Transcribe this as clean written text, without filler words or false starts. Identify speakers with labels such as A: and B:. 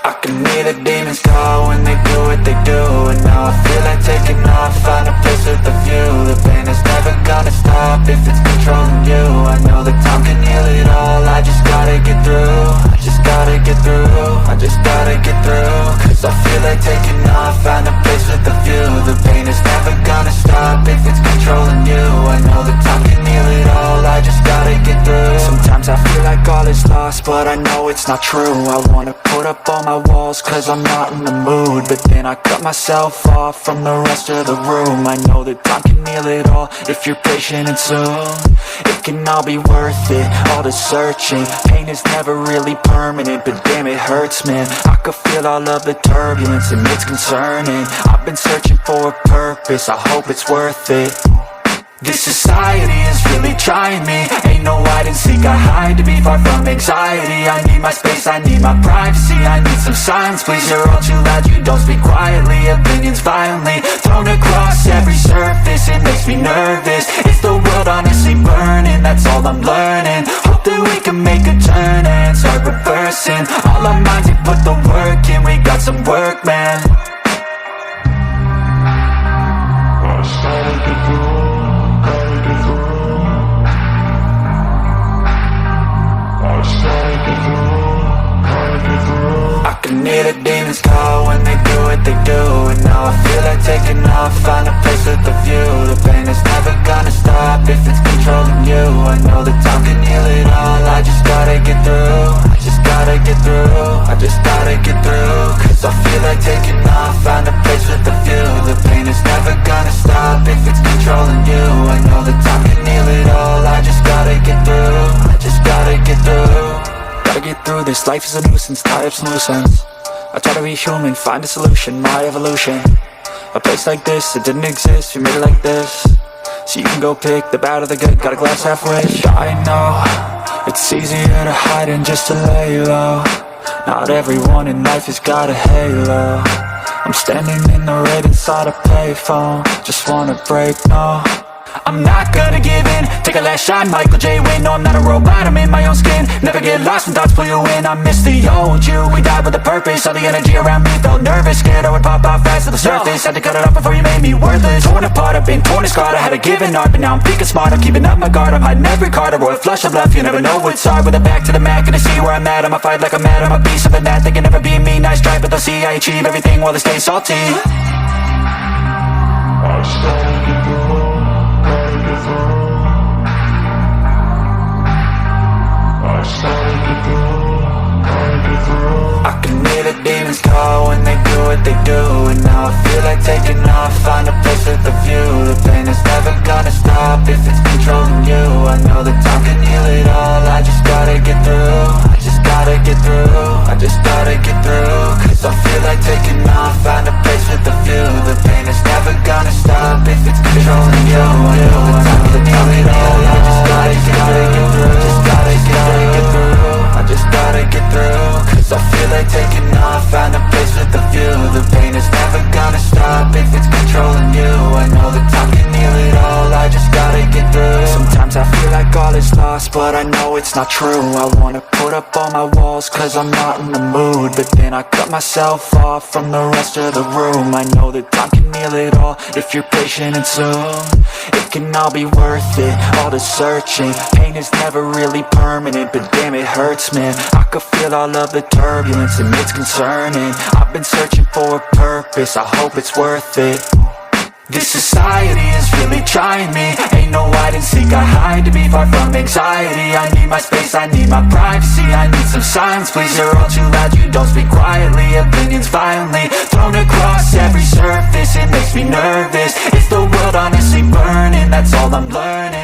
A: I can hear the demons call when they do what they do. And now I feel like taking off, find a place with a view. The pain is never gonna stop if it's controlling you. I know that time can heal it all, I just gotta get through. I just gotta get through, I just gotta get through. Cause I feel like taking off, find a place with a view. The pain is never gonna stop if it's controlling you. I know that time can heal it all, I just gotta get through. Sometimes I feel like all is lost, but I know it's not true. I wanna put up all my walls cause I'm not in the mood, but then I cut myself off from the rest of the room. I know that time can heal it all if you're patient, and soon it can all be worth it, all the searching. Pain is never really permanent, but damn it hurts, man. I could feel all of the turbulence and it's concerning. I've been searching for a purpose, I hope it's worth it. This society is really trying me. Ain't no hide and seek, I hide to be far from anxiety. I need my space, I need my privacy. I need some silence, please, you're all too loud. You don't speak quietly, opinions violently thrown across every surface. It makes me nervous, it's the world honestly burning. That's all I'm learning, hope that we can make a turn and start reversing. All our minds, we put the work in, we got some work, man. I can hear the demons call when they do what they do. And now I feel like taking off, find a place with a view. The pain is never gonna stop if it's controlling you. I know that time can heal it all, I just gotta get through. I just gotta get through, I just gotta get through. Cause I feel like taking off, find a place with a view. The pain is never gonna stop if it's controlling you. I know that time can heal it all, I just gotta get through. I just gotta get through. Gotta get through this, life is a nuisance, tied up some loose ends. I try to be human, find a solution, my evolution. A place like this, it didn't exist, we made it like this. So you can go pick the bad or the good, got a glass half wish. I know, it's easier to hide than just to lay low. Not everyone in life has got a halo. I'm standing in the red inside a payphone, just wanna break, no. I'm not gonna give in, take a last shot, Michael J. Win. No, I'm not a robot, I'm in my own skin. Never get lost when thoughts pull you in. I miss the old you, we died with a purpose. All the energy around me felt nervous, scared I would pop out fast to the surface. Had to cut it off before you made me worthless. Torn apart, I've been torn and scarred. I had a given art, but now I'm thinking smart. I'm keeping up my guard, I'm hiding every card. A royal flush of love, you never know what's hard. With a back to the mat, gonna see where I'm at. I'ma fight like I'm mad, I'm a piece of that. They can never be me, nice try, but they'll see I achieve everything while they stay salty. I started to go. I can hear the demons call when they do what they do. And now I feel like taking off, find a place with a view. The pain is never gonna stop if it's controlling you. I know that time can heal it all, I just gotta get through. I just gotta get through, I just gotta get through. Cause I feel like taking off, find a place with a view. The pain is never gonna stop if it's controlling you. I know that time can heal it all, I just gotta get through. Just gotta get through, I just gotta get through. Cause I feel like taking off, find a place with a view. The pain is never gonna stop if it's controlling you. I know that time can heal it all, I just gotta get through. Sometimes I feel like all is lost, but I know it's not true. I wanna put up all my walls cause I'm not in the mood, but then I cut myself off from the rest of the room. I know that time can heal it all if you're patient, and soon it can all be worth it, all the searching. Pain is never really permanent, but damn it hurts, man. I could feel all of the turbulence and it's concerning. I've been searching for a purpose, I hope it's worth it. This society is really trying me. Ain't no hide and seek, I hide to be far from anxiety. I need my space, I need my privacy. I need some silence, please, you're all too loud. You don't speak quietly, opinions violently thrown across every surface. It makes me nervous, it's the world honestly burning. That's all I'm learning.